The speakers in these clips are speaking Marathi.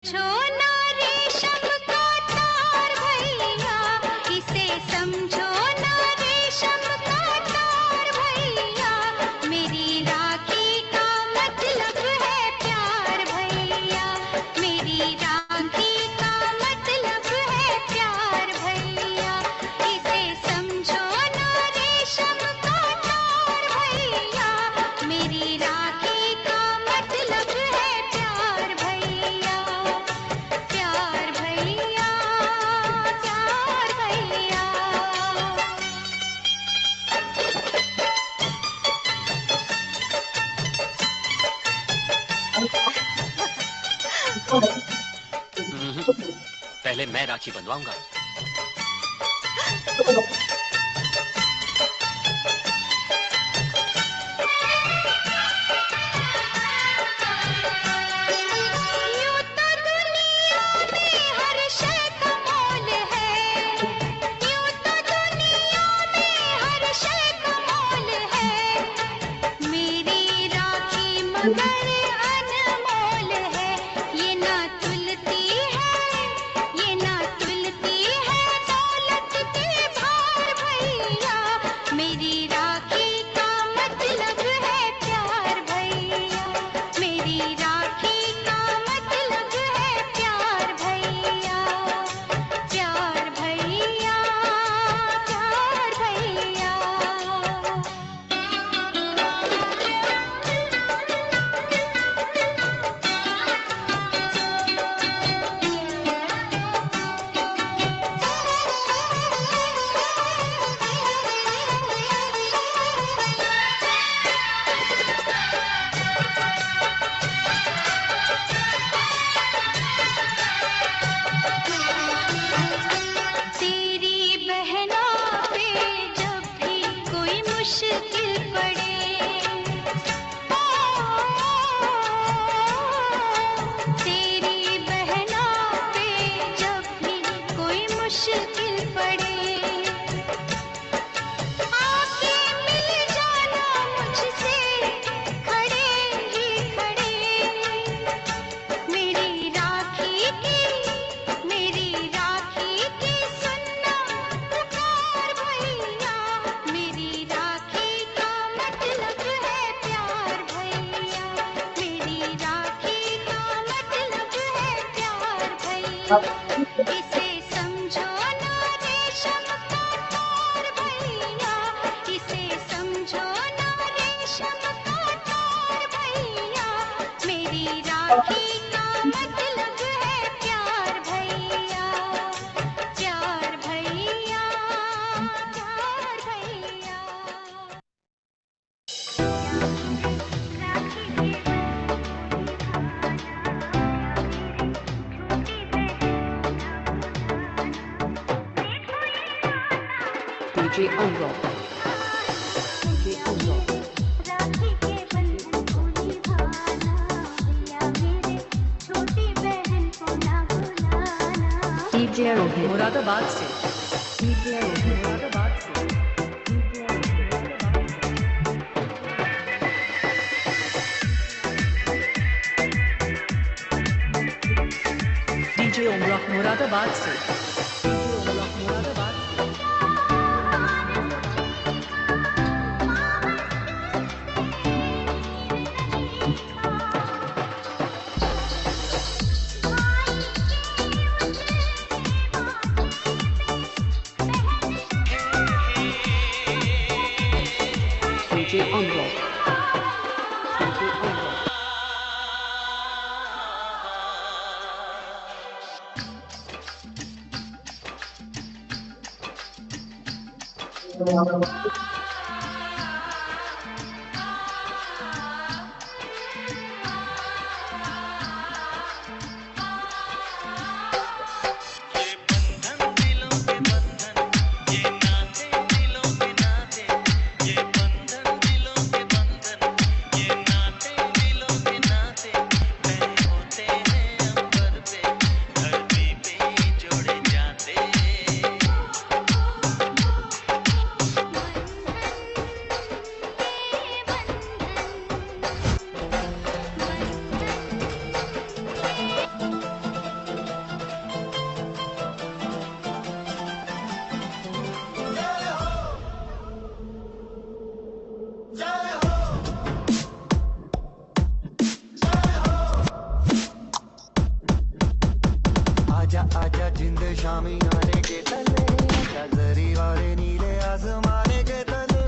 छो ना रेशम का तार भैया, इसे समझो ना रेशम का तार भैया, मेरी राखी का मतलब है प्यार भैया, मेरी राखी का मतलब है प्यार भैया, इसे समझो ना रेशम का तार भैया, मेरी राखी का मतलब है प्यार भैया, प्यार भैया, प्यार भैया। पहले मैं राखी बंधवाऊंगा। यूं तो दुनिया में हर शय का मोल है, यूं तो दुनिया में हर शय का मोल है, मेरी राखी मगर अनमोल है, ये ना तुलती है, ये ना तुलती है दौलत के भार भैया, मेरी राखी का मतलब है प्यार भैया, मेरी राखी का मतलब है प्यार भैया, प्यार भैया, प्यार भैया। तेरी बहना पे जब भी कोई मुश्किल पड़े, तेरी बहना पे जब भी कोई मुश्किल पड़े, आके मिल जाना मुझसे खड़े ही खड़े, मेरी राखी की सुनना पुकार भैया, मेरी राखी का मतलब है प्यार भैया, मेरी राखी का मतलब है प्यार भैया, इसे समझो ना रेशम का तार भैया, इसे समझो ना रेशम का तार भैया, मेरी राखी का मतलब है प्यार भैया, प्यार भैया, प्यार भैया। DJ Unrock. DJ Unrock. Rakhi के बंधन को निभाना भैया, मेरे छोटी बहन को ना भुलाना। DJ Rohit. मुरादाबाद से. DJ Rohit. मुरादाबाद से. DJ Unrock. मुरादाबाद से. DJ Unrock. मुरादाबाद से. DJ Unrock. DJ Unrock. आजा आजा जिंद शामी आने के तले, आजा जरी वाले नीले आसमाने के तले।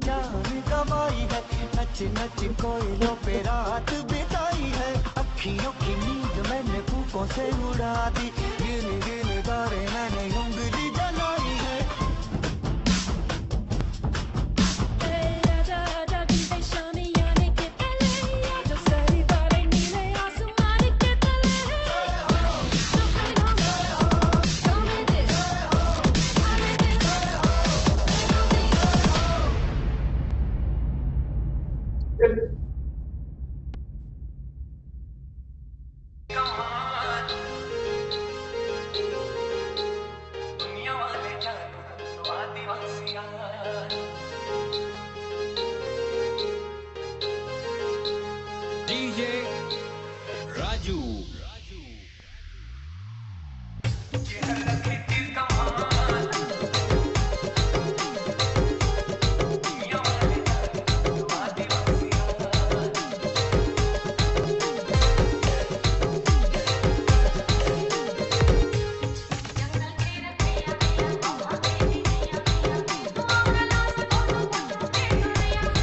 जान कमाई है, नच नच कोयलों पे रात बिताई है, अखियों की नींद मैंने फूकों से उड़ा दी, गिन गिन तारे मैंने उंगली जलाई है। दुनिया वाले जानू सो आदिवासिया, DJ Raju. ये है लखी तीर कमान, दुनिया वाले जानू सो आदिवासिया।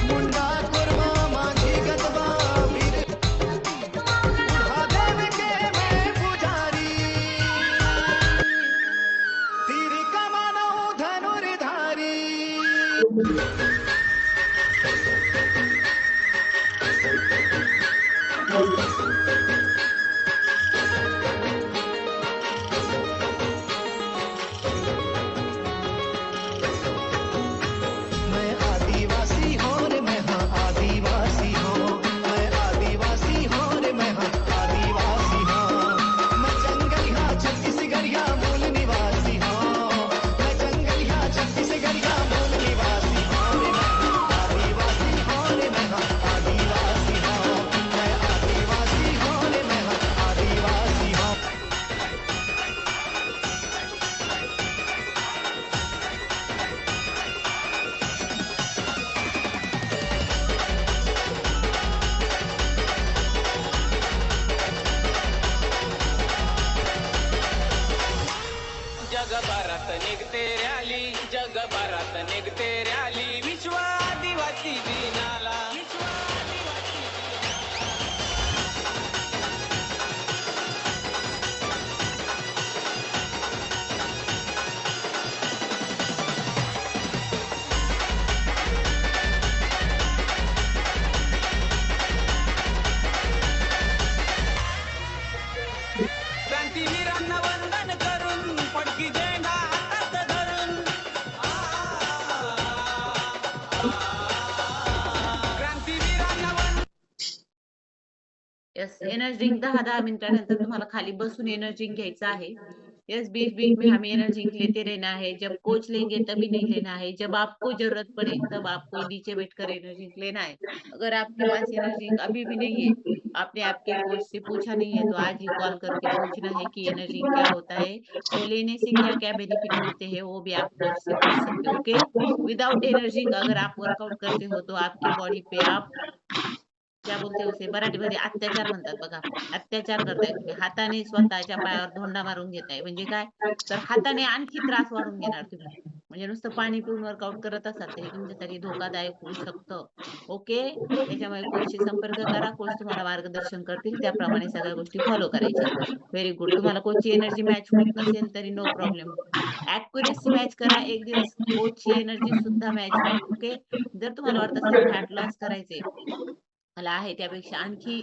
मुंडा कुर्मा माझी गदबा वीर, महादेव के मैं पुजारी, तीर कमानो धनुर्धारी। मैं आदिवासी हूँ रे, मैं हाँ आदिवासी हूँ, मैं आदिवासी हूँ रे, मैं हाँ आदिवासी हूँ। मैं जंगलिया छत्तीसगढ़िया मूल निवासी हूँ, मैं जंगलिया छत्तीसगढ़िया मूल निवासी हूँ रे, मैं हाँ आदिवासी हूँ रे, मैं हाँ आदिवासी हूँ, मैं आदिवासी हूँ रे, मैं हाँ आदिवासी हूँ। जगभरात निघते रॅली, जगभरात निघते रॅली, विश्व आदिवासी दिनाला, विश्व आदिवासी क्रांतीवीरांना वंदन करून, पडकी झेंडा हातात धरून, क्रांतीवीरांना वंदन। यस, एनर्जी ड्रिंक 10-10 मिनटानंतर तुम्हाला खाली बसून एनर्जी घ्यायचा आहे। यस, बीच बीच में हमें एनर्जी लेते रहना है। जब कोच लेंगे तभी नहीं लेना है, जब आपको जरूरत पड़े तब आपको नीचे बैठकर एनर्जी लेना है। अगर आपके पास एनर्जी अभी भी नहीं है, आपने आपके कोच से पूछा नहीं है, तो आज ही कॉल करके पूछना है कि एनर्जी क्या होता है, वो लेने से क्या क्या बेनिफिट मिलते हैं, वो भी आप कोच से पूछ सकते हो। ओके, विदाउट एनर्जी अगर आप वर्कआउट करते हो तो आपके बॉडी पे आप क्या बोलते उसे मराठीमध्ये अत्याचार म्हणतात बघा. अत्याचार करताय तुम्ही. हाताने स्वतःच्या पायावर धोंडा मारून घेताय. म्हणजे काय? तर हाताने आणखी त्रास वाढवून घेणार तुम्ही. म्हणजे नुसतं पाणी पिऊन वर्कआउट करत असाल तरी तुमच्यासाठी धोकादायक होऊ शकतं. ओके. त्याच्यामुळे कोचशी संपर्क करा. कोच तुम्हाला मार्गदर्शन करतील. त्याप्रमाणे सगळ्या गोष्टी फॉलो करायच्या. Very good. तुम्हाला कोचची एनर्जी मॅच होत नसेल तरी नो प्रॉब्लेम. ॲक्युरसी मॅच करा. एक दिवस कोचची एनर्जी सुद्धा मॅच होईल. ओके. जर तुम्हाला वाटत असेल फॅट लॉस करायचे मला आहे त्यापेक्षा आणखी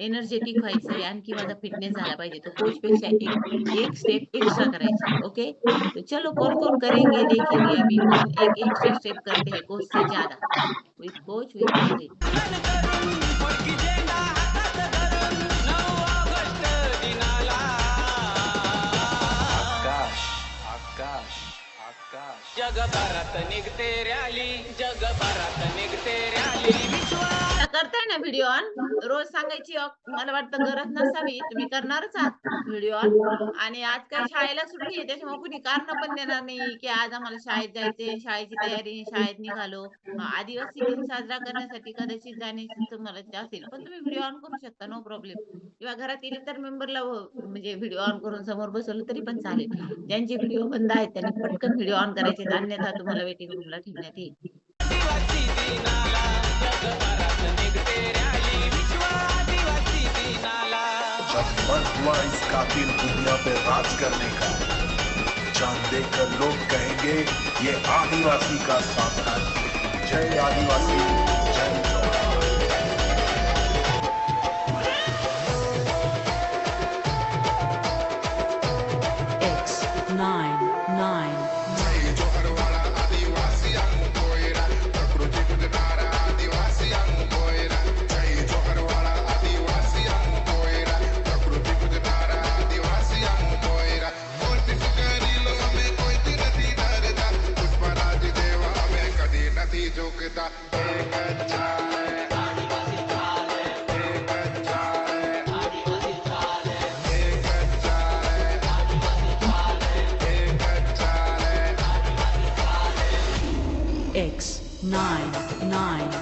एनर्जेटिक व्हायचंय, आणखी माझा फिटनेस झाला पाहिजे, तो कोचपेक्षा एक स्टेप एक्स्ट्रा करायची है, ओके? तो चलो कौन-कौन करेंगे देखेंगे अभी कौन एक एक्स्ट्रा स्टेप करते हैं कोच से ज़्यादा, विथ कोच विथ म्यूजिक। पडकी झेंडा हातात धरून 9 ऑगस्ट दिनाला, आकाश आकाश आकाश जगभरात निघते रॅली, जगभरात निघते रॅली, विश्वास आता करताय ना व्हिडिओ ऑन रोज सांगायची मला वाटतं गरज नसावी तुम्ही करणारच आहात व्हिडिओ ऑन आणि आज काय शाळेला सुट्टी आहे त्याच्यामुळे कुणी कारण पण देणार नाही की आज आम्हाला शाळेत जायचंय शाळेची तयारी शाळेत निघालो आदिवासी दिन साजरा करण्यासाठी कदाचित जाण्याची तुम्हाला असेल पण तुम्ही व्हिडिओ ऑन करू शकता नो प्रॉब्लेम किंवा घरातील इतर मेंबरला म्हणजे व्हिडिओ ऑन करून समोर बसवलं तरी पण चालेल ज्यांचे व्हिडिओ बंद आहेत त्यांनी पटकन व्हिडिओ ऑन करायचे अन्यथा तुम्हाला वेटिंग रूमला ठेवण्यात येईल आदिवासी दिनाला, जगभरात निघते रॅली, विश्व आदिवासी दिनाला. जब मन हुआ इस कातिल दुनिया पे राज करने का जान देकर लोग कहेंगे ये आदिवासी का साम्राज्य। जय आदिवासी, जय जवान। X99.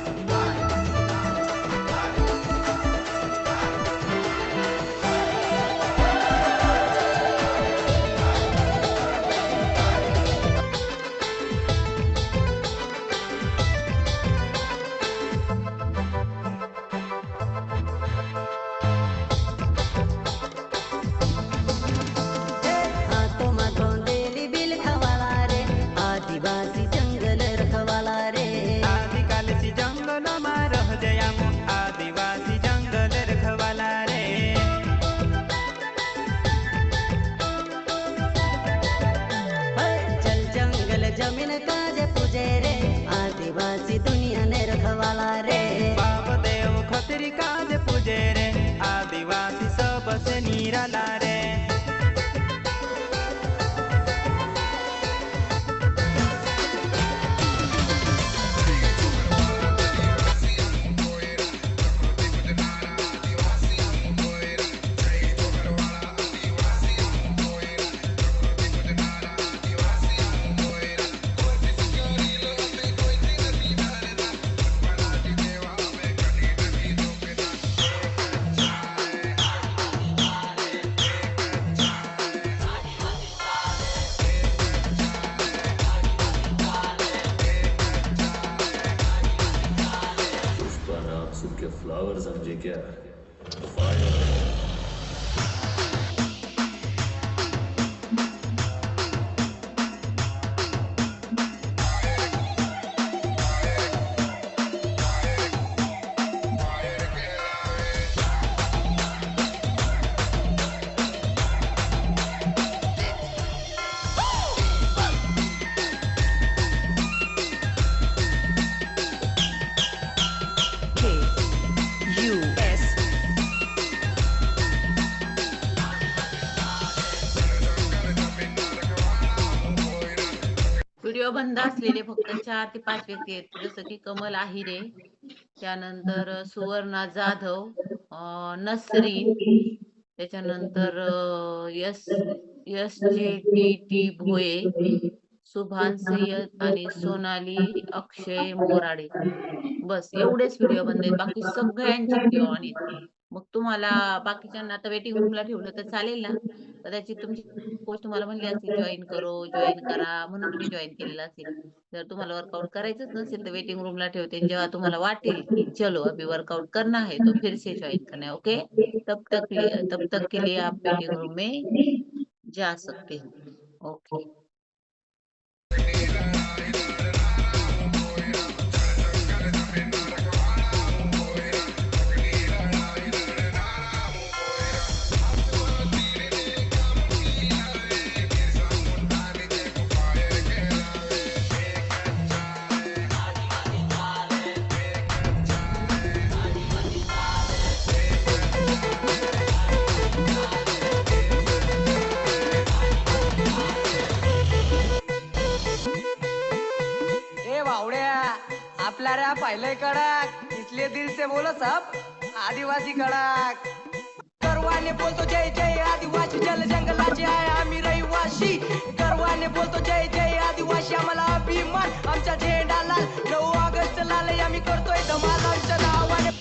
आदिकालची जंगलमा रहजयामु, आदिवासी जंगल रखवाला रे. चल जंगल जमीन काज पूजे रे आदिवासी दुनिया ने रखवाला रे बाप देव खतरी काज पूजे रे, आदिवासी सबसे निराला रे. उसका नाम सुन के फ्लावर समझे क्या? KUS. व्हिडिओ बंद असलेले फक्त 4 ते 5 व्यक्ती आहेत जसं की कमल आहिरे त्यानंतर सुवर्णा जाधव नसरीन त्याच्यानंतर SJTT भोये सुभान सय्यद आणि सोनाली अक्षय मोराडे बस एवढेच व्हिडिओ बंद आहेत बाकी सगळ्यांचे व्हिडिओ ऑन आहेत मग तुम्हाला बाकीच्यांना आता वेटिंग रूमला ठेवलं तर चालेल ना कदाचित तुमची कोच तुम्हाला म्हणली असेल जॉईन करा म्हणून तुम्ही जॉईन केलेलं असेल जर तुम्हाला वर्कआउट करायचंच नसेल तर वेटिंग रूमला ठेवते आणि जेव्हा तुम्हाला वाटेल की चलो अभी वर्कआउट करना है तो फिर से ज्वाइन करना है ओके तब तक के लिए आप वेटिंग रूम में जा सकते हो ओके भावड्या आपला रे पहले कड़क इसलिए दिल से बोलो सब आदिवासी कड़क गर्वाने बोलतो जय जय आदिवासी जल जंगलाचे आहे आम्ही रहिवासी गर्वाने बोलतो जय जय आदिवासी आम्हाला अभिमान आमचा झेंडा लाल 9 ऑगस्ट लाल आम्ही करतोय धमाल आमच्या नावाने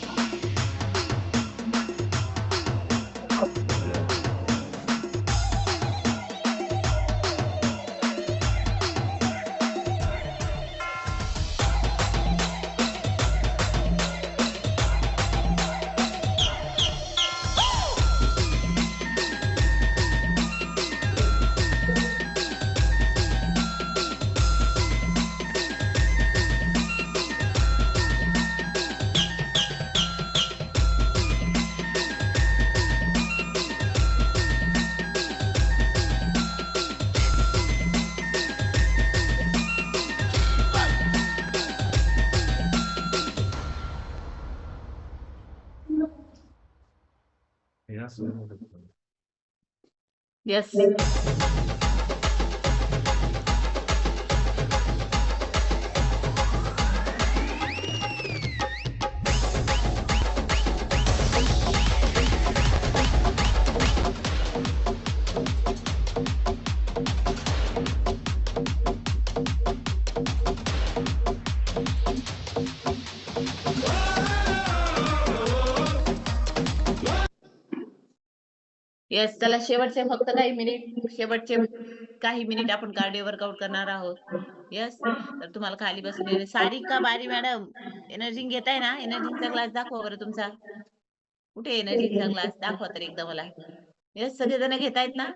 येस येस चला शेवटचे काही मिनिट आपण कार्डिओ वर्कआउट करणार आहोत. येस तर तुम्हाला खाली बसून येणे सारिका बारी मॅडम एनर्जी घेताय ना एनर्जीचा ग्लास दाखवा बरं तुमचा कुठे एनर्जीचा ग्लास दाखवा तर एकदा मला. येस सगळेजण घेतायत ना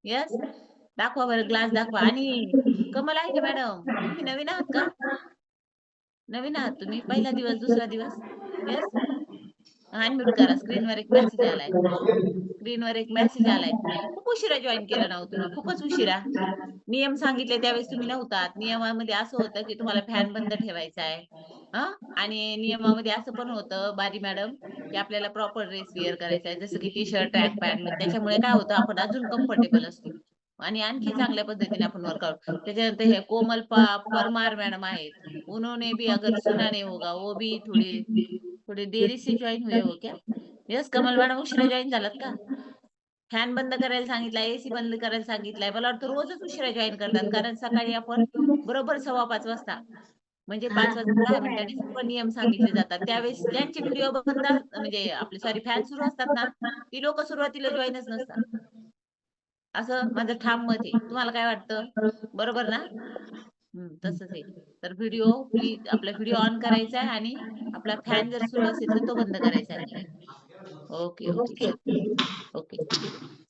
येस दाखवा बरं ग्लास दाखवा. आणि कमल आहे का मॅडम तुम्ही नवीन आहात का नवीन आहात तुम्ही पहिला दिवस दुसरा दिवस येस अनम्यूट करा स्क्रीनवर एक मेसेज आलाय खूप उशिरा जॉईन केलं ना तुम्ही खूपच उशिरा. नियम सांगितले त्यावेळेस तुम्ही नव्हतात. नियमामध्ये असं होतं की तुम्हाला फॅन बंद ठेवायचा आहे आणि नियमामध्ये असं पण होतं बारी मॅडम की आपल्याला प्रॉपर ड्रेस वेअर करायचा आहे जसं की टी शर्ट ट्रॅक पॅन्ट त्याच्यामुळे काय होतं आपण अजून कम्फर्टेबल असतो आणि आणखी चांगल्या पद्धतीने आपण वर्कआउट. त्याच्यानंतर हे कोमल परमार मॅडम आहेत उन्होंने भी अगर सुना नहीं होगा वो भी थोड़ी देरी से जॉईन हुए हो क्या. यस कमल मॅडम उशिरा जॉईन झालात का. फॅन बंद करायला सांगितलाय एसी बंद करायला सांगितलाय मला वाटतं रोजच उशिरा जॉईन करतात कारण सकाळी आपण बरोबर 5:15 वाजता म्हणजे 5 वाजून 10 मिनिटांनी सर्व नियम सांगितले जातात त्यावेळेस ज्यांचे व्हिडिओ बंद म्हणजे आपले सॉरी फॅन सुरू असतात ना ती लोक सुरुवातीला जॉईनच नसतात असं माझं ठाम मत आहे. तुम्हाला काय वाटतं बरोबर ना तसंच आहे. तर व्हिडिओ प्लीज आपला व्हिडिओ ऑन करायचा आहे आणि आपला फॅन जर सुरू असेल तर तो बंद करायचा आहे. ओके ओके ओके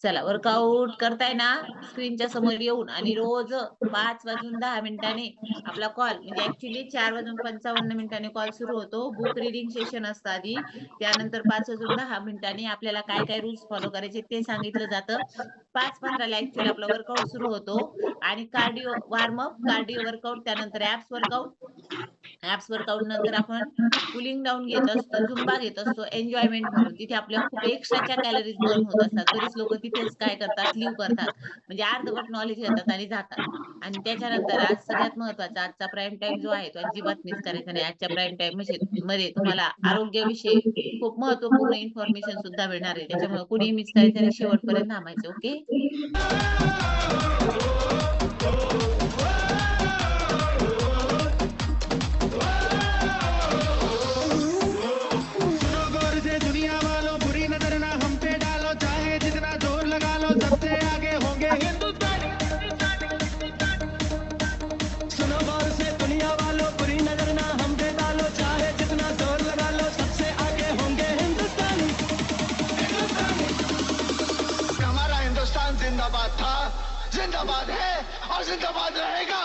चला वर्कआउट करताय ना स्क्रीनच्या समोर येऊन आणि रोज 5 वाजून 10 मिनिटांनी आपला कॉल म्हणजे ऍक्च्युली 4 वाजून 55 मिनिटांनी कॉल सुरू होतो. बुक रिडिंग सेशन असतं आधी त्यानंतर 5 वाजून 10 मिनिटांनी आपल्याला काय काय रूल्स फॉलो करायचे ते सांगितलं जातं. 5:15 ला ऍक्च्युली आपला वर्कआउट सुरू होतो आणि कार्डिओ वॉर्मअप कार्डिओ वर्कआउट त्यानंतर ऍप्स वर्कआउट नंतर आपण कुलिंग डाऊन घेत असतो झुंबा घेत असतो एन्जॉयमेंट म्हणून तिथे आपल्या खूप एक्स्ट्राच्या कॅलरीज बर्न होत असतात. बरीच लोक तिथेच काय करतात लिव्ह करतात म्हणजे अर्धवट नॉलेज घेतात आणि जातात. आणि त्याच्यानंतर आज सगळ्यात महत्वाचा आजचा प्राईम टाइम जो आहे तो अजिबात मिस करायचा नाही. आजच्या प्राईम टाइम मध्ये तुम्हाला आरोग्याविषयी खूप महत्वपूर्ण इन्फॉर्मेशन सुद्धा मिळणार आहे त्याच्यामुळे कुणी मिस करायचं आणि शेवटपर्यंत थांबायचं. ओके जिंदाबाद था जिंदाबाद है और जिंदाबाद रहेगा.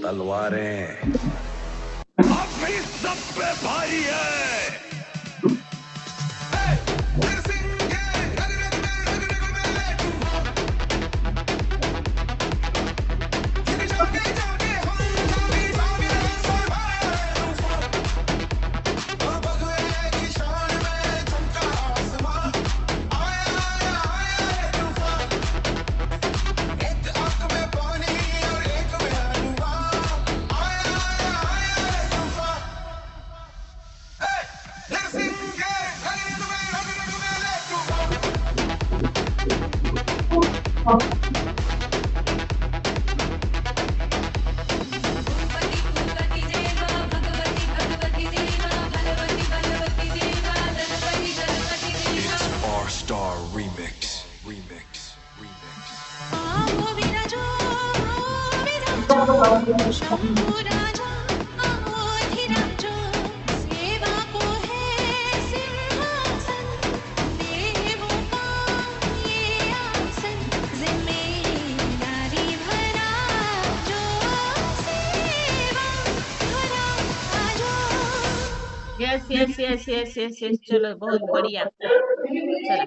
तलवारें अभी सब पे भारी है। Star Remix. Yes yes yes yes yes yes चलो बहुत बढ़िया. चला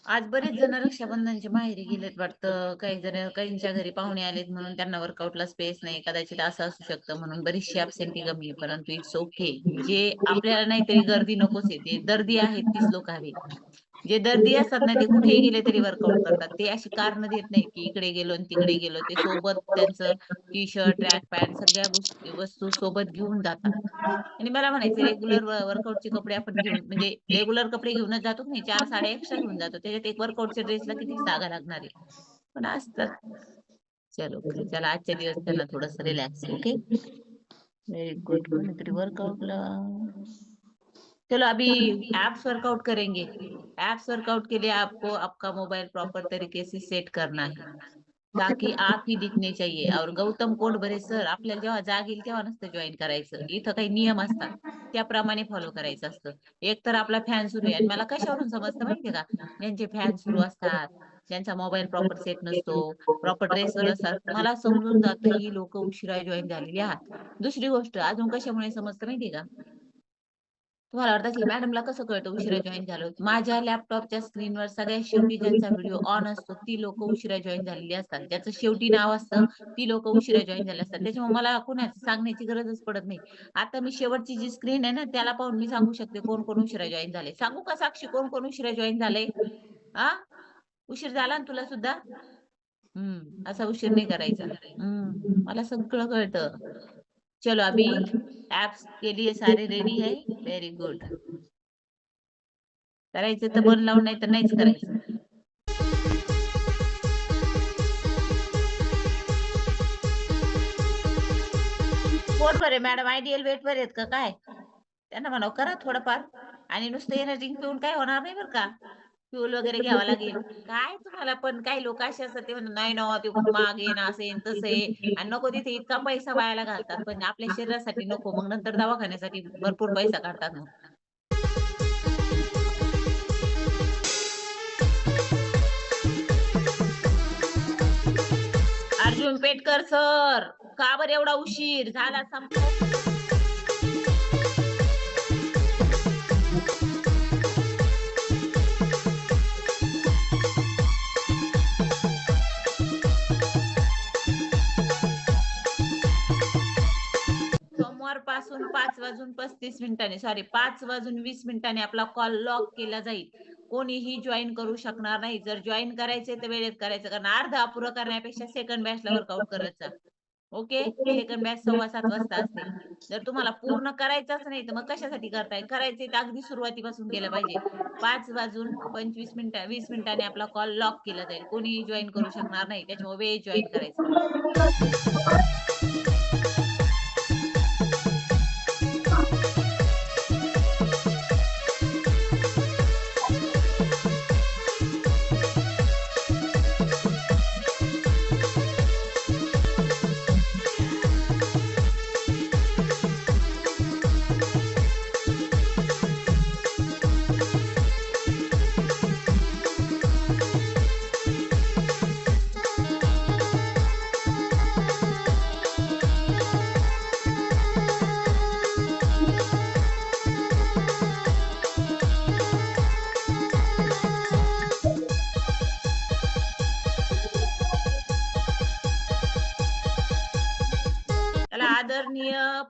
आज बरेच जण रक्षाबंधनच्या माहेरी गेलेत वाटतं. काही जण काहींच्या घरी पाहुणे आलेत म्हणून त्यांना वर्कआउटला स्पेस नाही. कदाचित असं असू शकतं म्हणून बरीचशी ॲब्सेंटी कमी आहे. परंतु इट्स ओके. जे आपल्याला नाहीतरी गर्दी नकोच आहे. ते दर्दी आहेत तीच लोक हवी. जे दर्दी असतात ना ते कुठेही गेले तरी वर्कआउट करतात. ते अशी कारण देत नाहीत की इकडे गेलो आणि तिकडे गेलो. ते सोबत त्यांचं टी शर्ट, ट्रॅक पॅन्ट सगळ्या वस्तू सोबत घेऊन जातात. आणि मला म्हणायचं रेग्युलर वर्कआउटचे कपडे आपण घेऊन म्हणजे रेग्युलर कपडे घेऊनच जातो की नाही 4 साड्या एक्स्ट्रा घेऊन जातो. त्याच्यात एक वर्कआउटच्या ड्रेसला किती जागा लागणार आहे. पण असतात. चलो चला आजच्या दिवस त्यांना थोडंसं रिलॅक्स. Okay very good. कोणीतरी वर्कआउटला चलो अभी एप्स वर्कआउट करेंगे. एप्स वर्कआउट के लिए आपको आपका मोबाइल प्रॉपर तरीके से सेट करना है ताकि आप ही दिखने चाहिए. और गौतम कोडबरे सर आपल्याला जेव्हा जाग येईल तेव्हा नसतं जॉईन करायचं. इथं काही नियम असतात त्याप्रमाणे फॉलो करायचं असतं. एक तर आपला फॅन सुरू आहे आणि मला कशावरून समजतं माहितीये का, ज्यांचे फॅन सुरू असतात, ज्यांचा मोबाईल प्रॉपर सेट नसतो, प्रॉपर ड्रेसवर असतात, मला समजून जातं ही लोक उशिरा जॉईन झालेली आहात. दुसरी गोष्ट अजून कशामुळे समजतं माहितीये का, तुम्हाला वाटत असेल मॅडमला कसं कळतं उशिरा जॉईन झालो. माझ्या लॅपटॉपच्या स्क्रीनवर सगळ्यात शेवटी ज्यांचा व्हिडिओ ऑन असतो ती लोक उशिरा जॉईन झालेली असतात. ज्याचं शेवटी नाव असतं ती लोक उशिरा जॉईन झाले असतात. त्याच्यामुळे मला कुणाचं सांगण्याची गरजच पडत नाही. आता मी शेवटची जी स्क्रीन आहे ना त्याला पाहून मी सांगू शकते कोण कोण उशिरा जॉईन झाले. सांगू का साक्षी कोण कोण उशिरा जॉईन झाले? हा उशीर झाला ना तुला सुद्धा? असा उशीर नाही करायचा. मला सगळं कळतं. चलो अभी एप्स के लिए सारे रेडी है. Very good. करायचं तर मन लावून नाही तर नाहीच करायचं. पोट भरे मॅडम आयडियल वेट वर आहेत का काय? त्यांना म्हणावं करा थोडंफार आणि नुसतं एनर्जी पिऊन काय होणार नाही बरं का. फ्यूल वगैरे घ्यावा लागेल. काय तुम्हाला पण काही लोक असे असतात ते म्हणतात नाही ना ते खूप महाग आहे ना असं आहे तसं आहे आणि नको तिथे इतका पैसा वायाला घालतात. पण आपल्या शरीरासाठी नको मग नंतर दवाखान्यासाठी भरपूर पैसा काढतात मग. अर्जुन पेटकर सर का बरं एवढा उशीर झाला संपला. पासून 5:35 सॉरी 5:20 आपला कॉल लॉक केला जाईल. कोणीही जॉईन करू शकणार नाही. जर जॉईन करायचे तर वेळेत करायचं कारण अर्ध अपुरं करण्यापेक्षा सेकंड बॅचला वर्कआउट करत जा. ओके सेकंड बॅच 7:15 वाजता असते. जर तुम्हाला पूर्ण करायचंच नाही तर मग कशासाठी करताय? करायचे तर अगदी सुरुवातीपासून केलं पाहिजे. 5:25 20 मिनिटांनी आपला कॉल लॉक केला जाईल. कोणीही जॉईन करू शकणार नाही. त्याच्यामुळे वेळ जॉईन करायचं.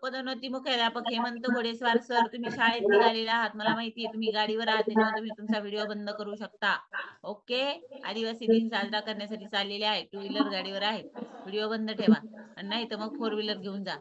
पदोन्नती मुख्याध्यापक हेमंत घोडेस्वार सर, तुम्ही शाळेत निघालेले आहात. मला माहिती आहे तुम्ही गाडीवर आहात, त्याच्यामुळे तुम्ही तुमचा व्हिडिओ बंद करू शकता. ओके. आदिवासी दिन साजरा करण्यासाठी चाललेले आहे. टू व्हीलर गाडीवर आहे. व्हिडिओ बंद ठेवा. आणि नाही तर मग फोर व्हीलर घेऊन जा.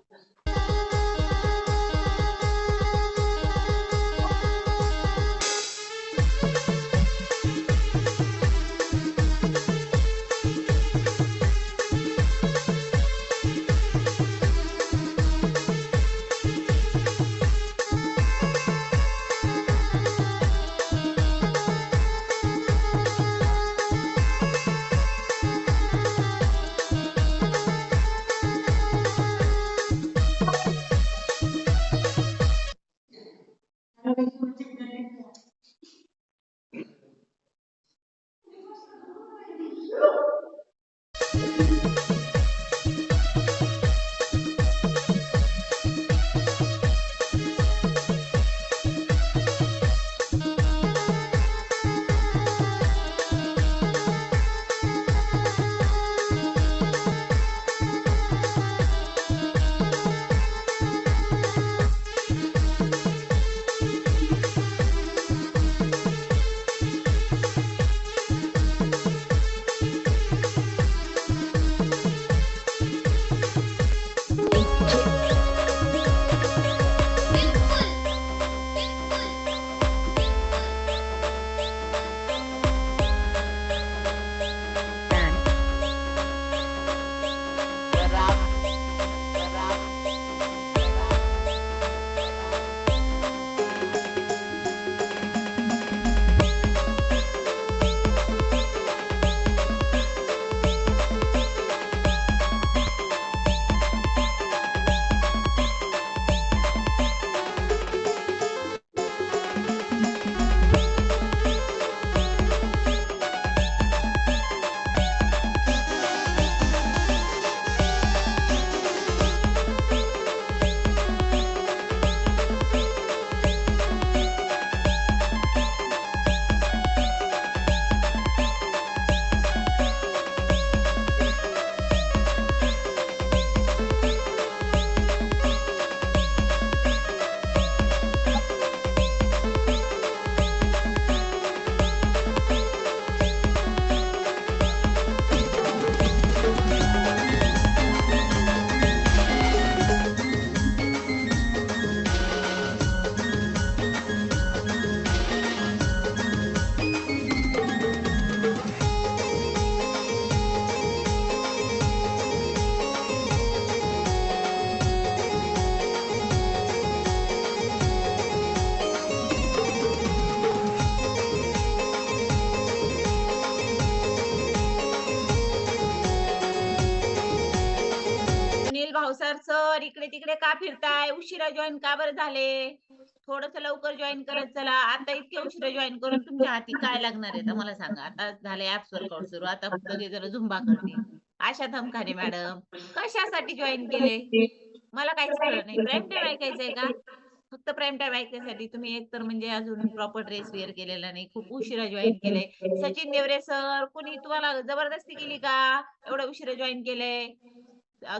सुनील भावसार सर, इकडे तिकडे का फिरताय? उशिरा जॉईन का बरं झाले? थोडस लवकर जॉईन करत चला. आता इतके उशिरा जॉईन करून तुमच्या हाती काय लागणार आहे तर मला सांगा. आता झाले ऍप्स वर्कआउट सुरू. आता सगळे जण झुंबा करतील. आशा थमखाने मॅडम कशासाठी जॉईन केले? मला काहीच कळलं नाही. प्राईम टाइम ऐकायचंय का? फक्त प्राईम टाइम ऐकण्यासाठी तुम्ही एक तर म्हणजे अजून प्रॉपर ड्रेस वेअर केलेला नाही. खूप उशिरा जॉईन केलंय. सचिन देवरे सर, कुणी तुम्हाला जबरदस्ती केली का? एवढं उशिरा जॉईन केलंय?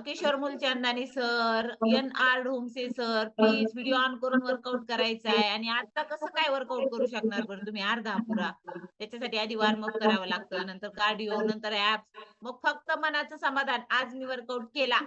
Kishore Mulchandani sir, N R. Dhongse sir, please video on करून वर्कआउट करायचा आहे. आणि आता कसं काय वर्कआउट करू शकणार बरं तुम्ही अर्धा अपुरा? त्याच्यासाठी आधी वॉर्मअप करावं लागतं, नंतर कार्डिओ, नंतर ऍप्स, मग फक्त मनाचं समाधान. आज मी वर्कआउट केला.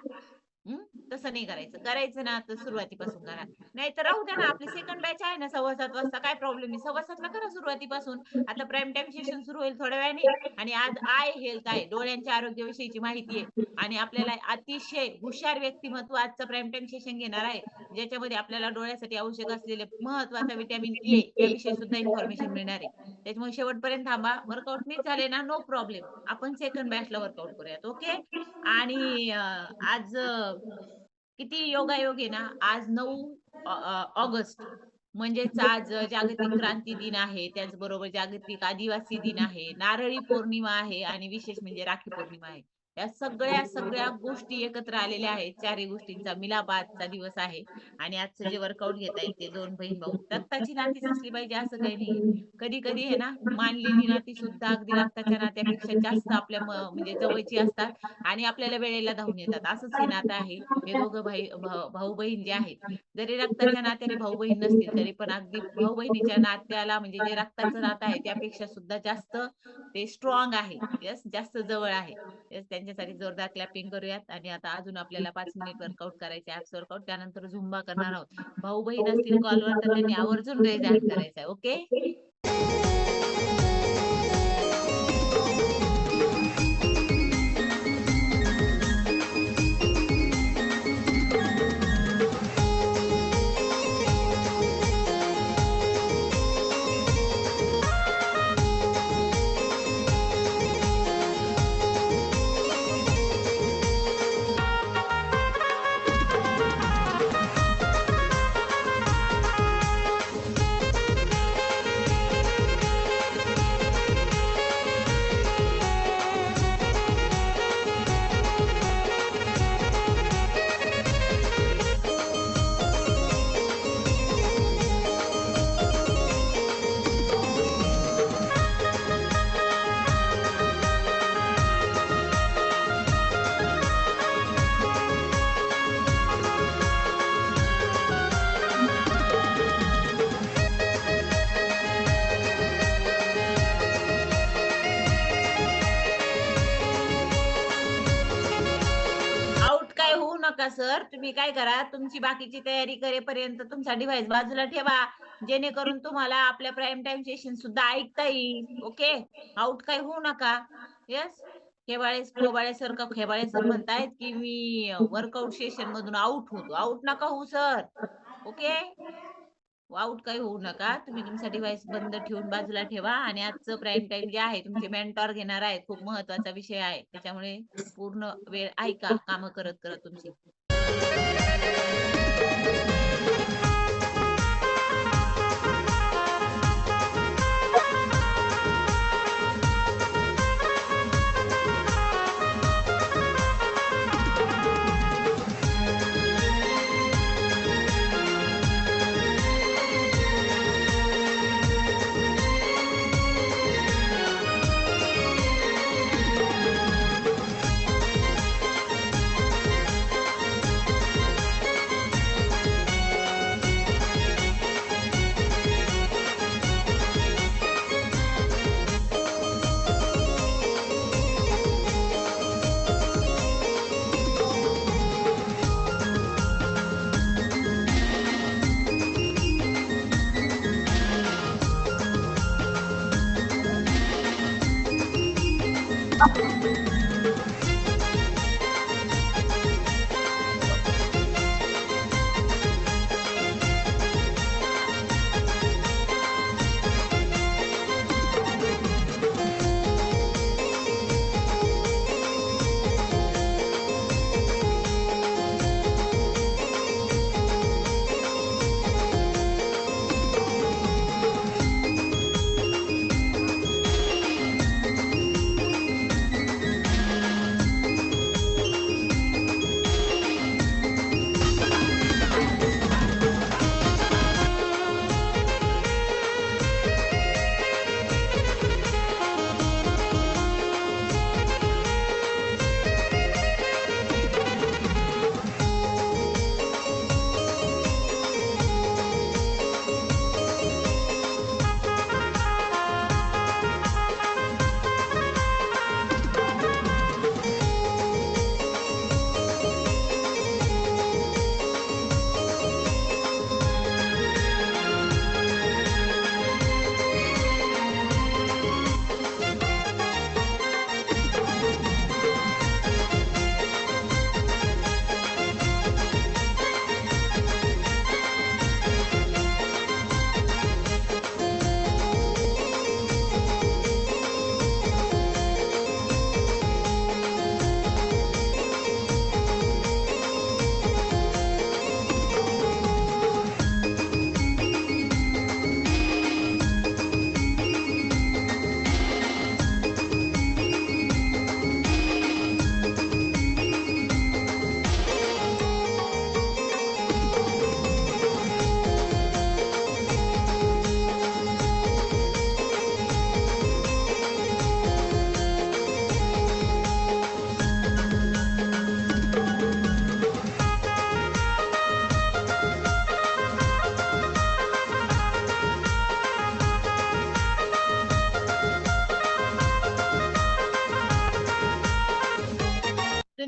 तसं नाही करायचं. करायचं ना तर सुरुवातीपासून करा. नाहीतर राहू द्या ना. आपली सेकंड बॅच आहे ना 7:15 वाजता. काय प्रॉब्लेम आहे? 7:15 ला करा सुरुवातीपासून. आता प्राईम टाइम सेशन सुरू होईल थोड्या वेळाने. आणि आज आय हेल्थ आहे, डोळ्यांच्या आरोग्याविषयीची माहिती आहे. आणि आपल्याला अतिशय हुशार व्यक्तिमत्व आजचं प्राईम टाइम सेशन घेणार आहे, ज्याच्यामध्ये आपल्याला डोळ्यासाठी आवश्यक असलेले महत्वाचा व्हिटॅमिन ए याविषयी सुद्धा इन्फॉर्मेशन मिळणार आहे. त्याच्यामुळे शेवटपर्यंत थांबा. वर्कआउट मिस झाले ना, नो प्रॉब्लेम. आपण सेकंड बॅचला वर्कआउट करूयात. ओके. आणि आज किती योगायोग आहे ना. आज 9 ऑगस्ट म्हणजेच आज जागतिक क्रांती दिन आहे. त्याचबरोबर जागतिक आदिवासी दिन आहे, नारळी पौर्णिमा आहे आणि विशेष म्हणजे राखी पौर्णिमा आहे. या सगळ्या गोष्टी एकत्र आलेल्या आहेत. चारही गोष्टींचा मिलाप आजचा दिवस आहे. आणि आजचं जे वर्कआउट घेतायत ते 2 बहीण-भाऊ रक्ताची नातीच असली पाहिजे असं काही नाहीये. कधी-कधी आहे ना, मानलेली नाती सुद्धा अगदी रक्ताच्या नात्यापेक्षा जास्त आपल्या म्हणजे जवळची असतात आणि आपल्याला वेळेला धावून येतात. असंच हे नातं आहे. हे दोघं भाऊ-बहीण जे आहेत, जरी रक्ताच्या नात्याने भाऊ-बहीण नसतील, तरी पण अगदी भाऊ-बहिणीच्या नात्याला म्हणजे जे रक्ताचं नातं आहे, त्यापेक्षा सुद्धा जास्त ते स्ट्रॉंग आहे. येस, जास्त जवळ आहे. येस, त्यांच्यासाठी जोरदार क्लॅपिंग करूयात. आणि आता अजून आपल्याला 5 मिनिट वर्कआउट करायचे, ॲब्स वर्कआउट. त्यानंतर झुंबा करणार आहोत. भाऊ-बहीण असतील कॉलवर तर त्यांनी आवर्जून रेज हँड करायचा आहे. ओके? आउट काय होऊ नका सर. तुम्ही काय करा, तुमची बाकीची तयारी करेपर्यंत तुमचा डिव्हाइस बाजूला ठेवा, जेणेकरून तुम्हाला आपल्या प्राईम टाइम सेशन सुद्धा ऐकता येईल. ओके? आउट काय होऊ नका. येस. खेबाळे सर का खेबाळे सर म्हणतायत की मी वर्कआउट सेशन मधून आउट होतो. आउट नका होऊ सर. ओके? आउट काही होऊ नका. तुम्ही तुमचा डिव्हाइस बंद ठेवून बाजूला ठेवा आणि आजचं प्राईम टाइम जे आहे तुमचे मेंटॉर घेणार आहेत. खूप महत्वाचा विषय आहे. त्याच्यामुळे पूर्ण वेळ ऐका कामं करत तुमची.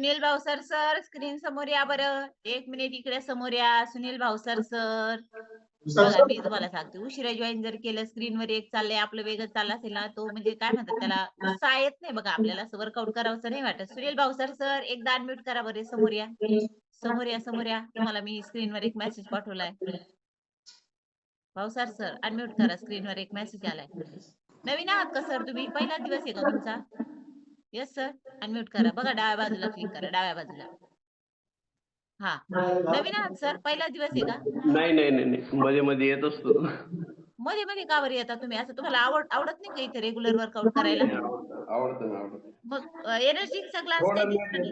सुनील भावसर सर स्क्रीन समोर या बरं. 1 मिनिट इकडे समोर या. सुनील भावसर सर बघा मी तुम्हाला सांगते उशिरा जॉईन जर केलं स्क्रीनवर एक चाललंय आपलं वेगळं चाललं असेल ना तो म्हणजे काय म्हणतात त्याला उत्साह येत नाही बघा आपल्याला असं वर्कआउट करावंसं नाही वाटत. सुनील भावसर सर एकदा अनम्यूट करा बरे. समोर या समोर या समोर या. तुम्हाला मी स्क्रीनवर एक मेसेज पाठवलाय. भावसर सर अनम्यूट करा. स्क्रीनवर एक मेसेज आलाय. नवीन आहात का सर तुम्ही? पहिलाच दिवस आहे का तुमचा? येस सर अनम्यूट करा. बघा डाव्या बाजूला क्लिक करा. डाव्या बाजूला. हा नवीन आहात सर? पहिलाच दिवस आहे का? नाही मध्ये मध्ये येत असतो. मध्ये मध्ये का बरं येता तुम्ही? असं तुम्हाला आवडत नाही का इथे रेग्युलर वर्कआउट करायला? आवडतं. मग एनर्जीचा ग्लास काही दिसला नाही.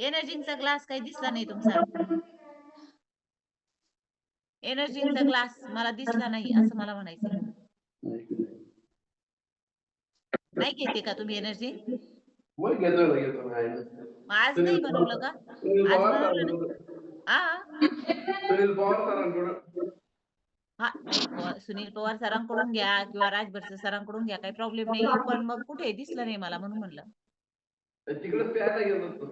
एनर्जीचा ग्लास काही दिसला नाही तुमचा. एनर्जीचा ग्लास मला दिसला नाही असं मला म्हणायचं. नाही घेते का तुम्ही एनर्जी? मग घेतो. आज नाही बनवलं का? आज बनवलं ना? सुनील पवार सरांकडून. हा नाही सुनील पवार सरांकडून घ्या किंवा राजभर सरांकडून घ्या काही प्रॉब्लेम नाही. पण मग कुठे दिसलं नाही मला म्हणून म्हणलं. तिकडे प्यायला गेलो होतो.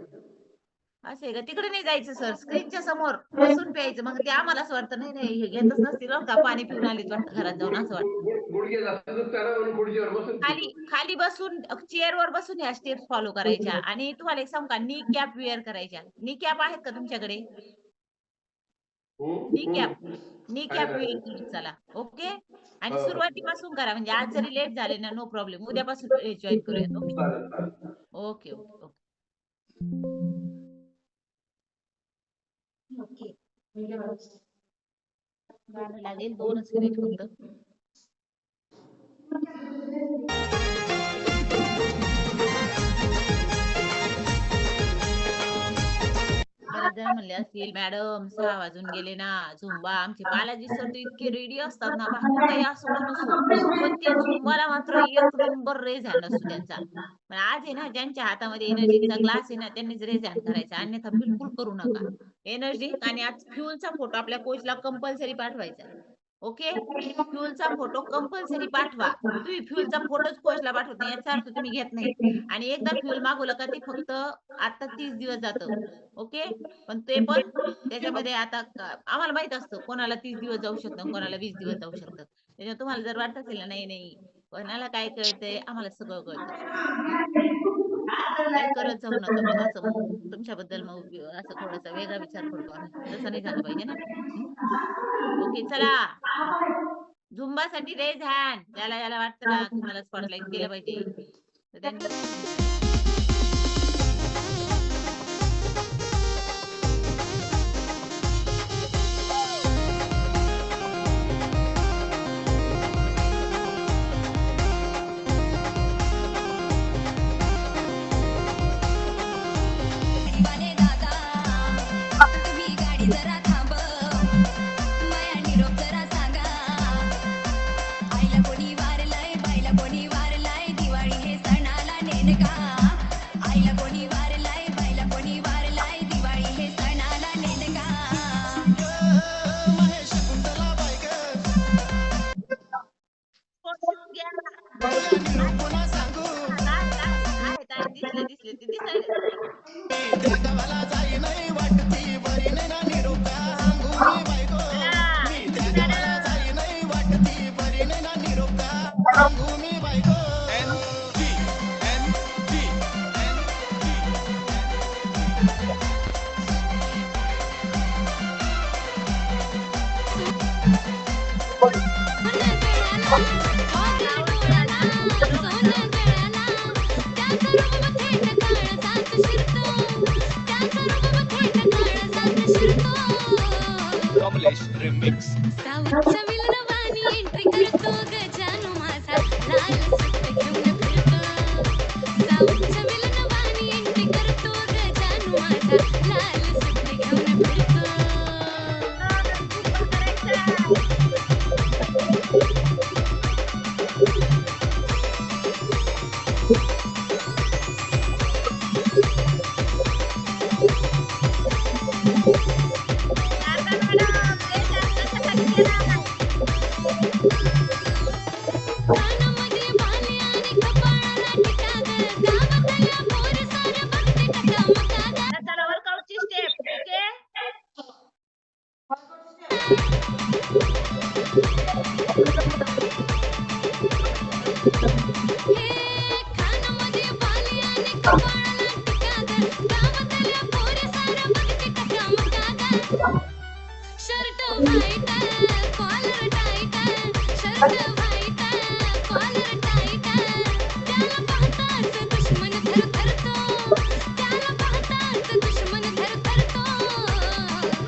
असं आहे का? तिकडे नाही जायचं सर. स्क्रीनच्या समोर बसून प्यायचं. मग ते आम्हाला असं वाटतं नाही हे घेतच नसतील का पाणी पिऊन आलीच वाटतं घरात जाऊन असं वाटतं. खाली बसून चेअरवर बसून ह्या स्टेप्स फॉलो करायच्या. आणि तुम्हाला एक सांगू का नी कॅप वेअर करायच्या. नी कॅप आहेत का तुमच्याकडे? नी कॅप वेअर चला ओके. आणि सुरुवातीपासून करा म्हणजे आज जरी लेट झाले ना नो प्रॉब्लेम. उद्यापासून जॉईन करूयात. ओके. गाणं लागेल 2च मिनिट फक्त. बरेच जण म्हणले असतील मॅडम 6 वाजून गेले ना झुंबा. आमचे बालाजी सर तर इतके रेडी असतात ना काही असो का नसो पण ते झुंबाला मात्र 1 नंबर रेज हँड असतो त्यांचा. पण आज आहे ना ज्यांच्या हातामध्ये एनर्जीचा ग्लास आहे ना त्यांनीच रेज हँड करायचा. अन्यथा बिलकुल करू नका. एनर्जी आणि आज फ्युलचा फोटो आपल्या कोचला कंपल्सरी पाठवायचा. ओके फ्युलचा फोटो कंपल्सरी पाठवा. तुम्ही फ्युलचा फोटोच कोचला पाठवत नाही याचा अर्थ तुम्ही घेत नाही. आणि एकदा फ्युल मागवलं का ते फक्त आता 30 दिवस जातं. ओके पण ते पण त्याच्यामध्ये आता आम्हाला माहित असतं कोणाला 30 दिवस जाऊ शकतं कोणाला 20 दिवस जाऊ शकतं. त्याच्यामुळे तुम्हाला जर वाटत असेल ना नाही कोणाला काय कळतंय आम्हाला सगळं कळतं. काय करत जाऊ नका मग असं मग तुमच्याबद्दल मग असं थोडासा वेगळा विचार करतो आम्ही. तसं नाही झालं पाहिजे ना. ओके चला झुंबासाठी रेज हँड. ज्याला वाटतं ना तुम्हाला स्पॉटलाइट केलं पाहिजे तर त्यांनी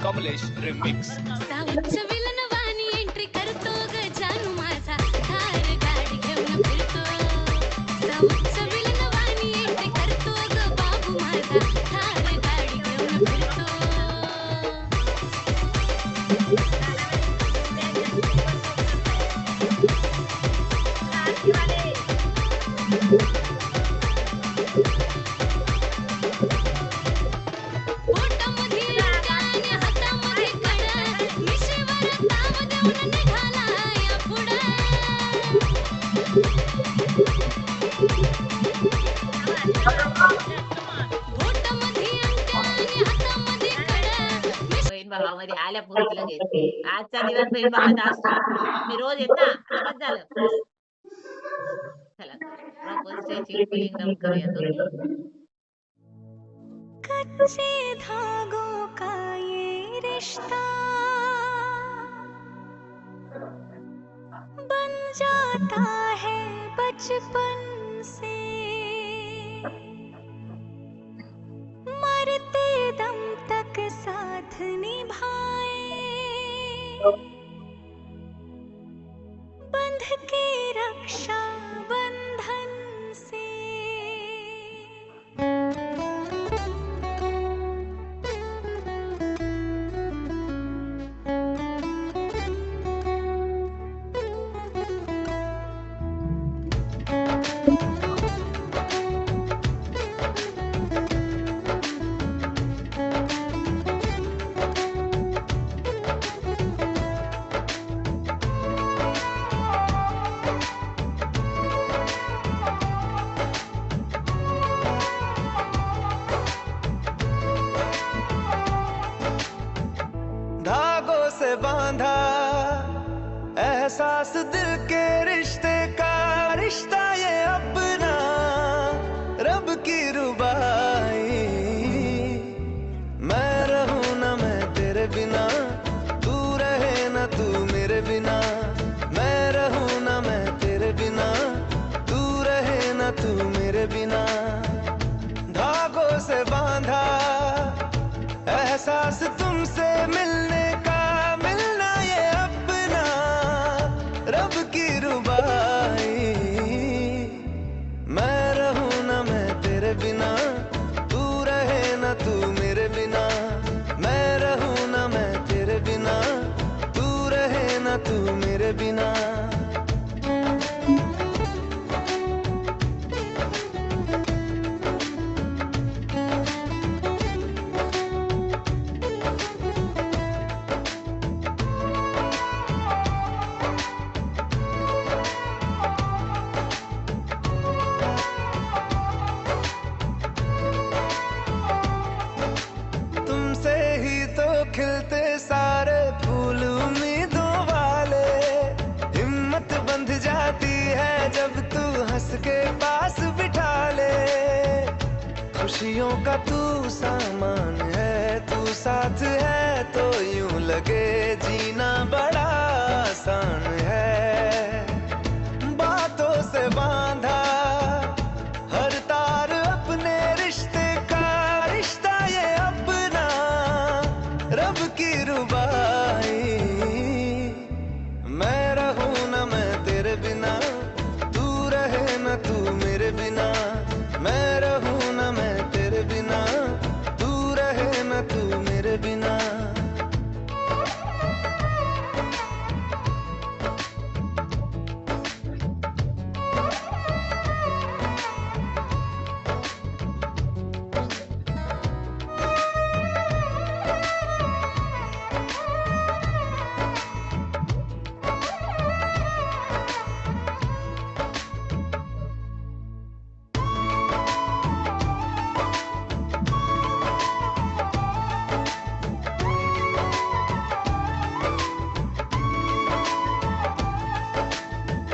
कमलेश रिमिक्स बहीण भावामध्ये आल्या पुरत लगेच आजचा दिवस बहीण भावाचा असतो. मी रोज येत ना आता बस झालं. चला प्रॉपर स्ट्रेचिंग पुलिंग करूयात. ओके. कच्चे धागों का ये रिश्ता बन जाता है बचपन से, मरते दम तक साथ निभाए, बंध के रक्षा बंधन से। धागों से बांधा एहसास दिल के रिश्ते का, रिश्ता ये अपना रब की रुबाई। मैं रहूं ना मैं तेरे बिना, तू रहे ना तू मेरे बिना। मैं रहूं ना मैं तेरे बिना, तू रहे ना तू मेरे बिना। धागों से बांधा एहसास तुमसे मिलने का, मिलना ये अपना रब की रुबाई। मैं रहूं ना मैं तेरे बिना, तू रहे ना तू मेरे बिना। मैं रहूं ना मैं तेरे बिना, तू रहे ना तू मेरे बिना। तुमसे ही तो खिलते सारे फूल उम्मीदों वाले। हिम्मत बंध जाती है जब तू हंस के पास बिठा ले। खुशियों का तू सामान है, तू साथ है तो यूं लगे जीना बड़ा आसान है। बातों से बांधा हर तार अपने रिश्ते का, रिश्ता ये अपना रब की रुबाई। मैं रहूं ना मैं तेरे बिना, तू रहे ना तू मेरे बिना। मैं रहूं ना मैं तेरे बिना, तू रहे ना तू मेरे बिना।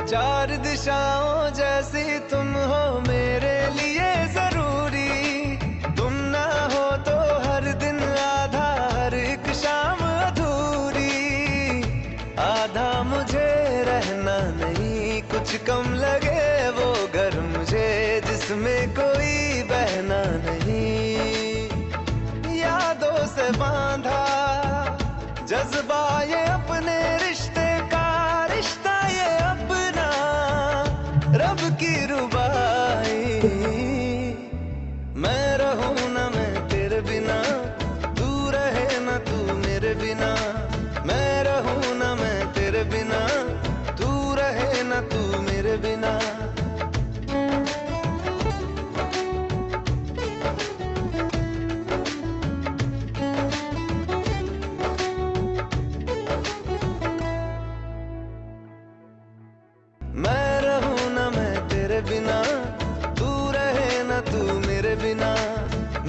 चार दिशाओं जैसी तुम हो मेरे लिए जरूरी। तुम ना हो तो हर दिन आधा, हर एक शाम अधूरी। आधा मुझे रहना कुछ कम लगे वो घर मुझे जिसमें कोई बहना नहीं, यादों से बांधा जज्बा ये अपने रिश्ते का, रिश्ता ये अपना रब की रुबाई। मैं रहूं ना मैं तेरे बिना, तू रहे ना तू मेरे बिना, मैं रहूं ना मैं तेरे बिना, तू रहे ना तू मेरे बिना। मैं रहूं ना मैं तेरे बिना, तू रहे ना तू मेरे बिना,